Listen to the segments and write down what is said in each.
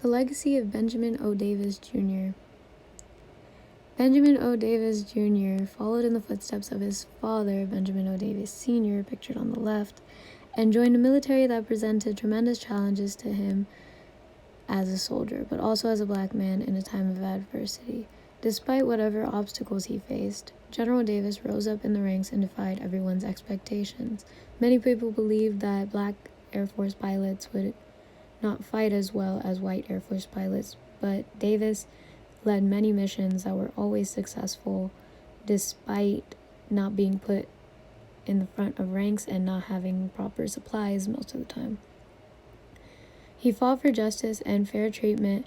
The legacy of Benjamin O. Davis, Jr. Benjamin O. Davis, Jr. followed in the footsteps of his father, Benjamin O. Davis, Sr., pictured on the left, and joined a military that presented tremendous challenges to him as a soldier, but also as a black man in a time of adversity. Despite whatever obstacles he faced, General Davis rose up in the ranks and defied everyone's expectations. Many people believed that black Air Force pilots would not fight as well as white Air Force pilots, but Davis led many missions that were always successful despite not being put in the front of ranks and not having proper supplies most of the time. He fought for justice and fair treatment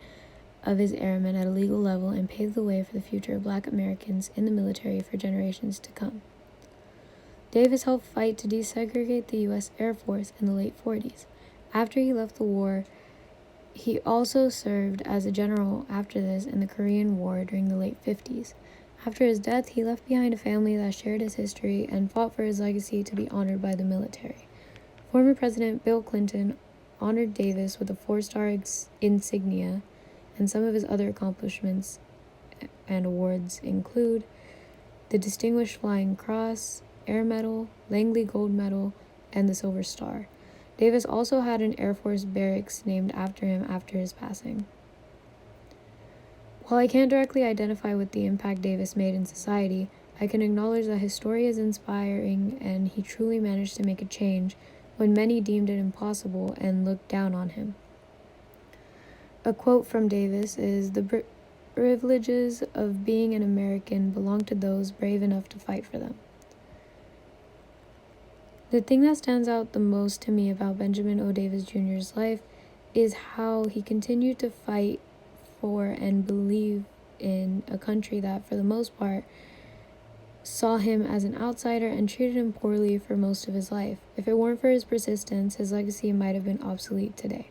of his airmen at a legal level and paved the way for the future of black Americans in the military for generations to come. Davis helped fight to desegregate the U.S. Air Force in the late 40s. After he left the war, he also served as a general after this in the Korean War during the late 50s. After his death, he left behind a family that shared his history and fought for his legacy to be honored by the military. Former President Bill Clinton honored Davis with a 4-star insignia, and some of his other accomplishments and awards include the Distinguished Flying Cross, Air Medal, Langley Gold Medal, and the Silver Star. Davis also had an Air Force barracks named after him after his passing. While I can't directly identify with the impact Davis made in society, I can acknowledge that his story is inspiring and he truly managed to make a change when many deemed it impossible and looked down on him. A quote from Davis is, "The privileges of being an American belong to those brave enough to fight for them." The thing that stands out the most to me about Benjamin O. Davis Jr.'s life is how he continued to fight for and believe in a country that, for the most part, saw him as an outsider and treated him poorly for most of his life. If it weren't for his persistence, his legacy might have been obsolete today.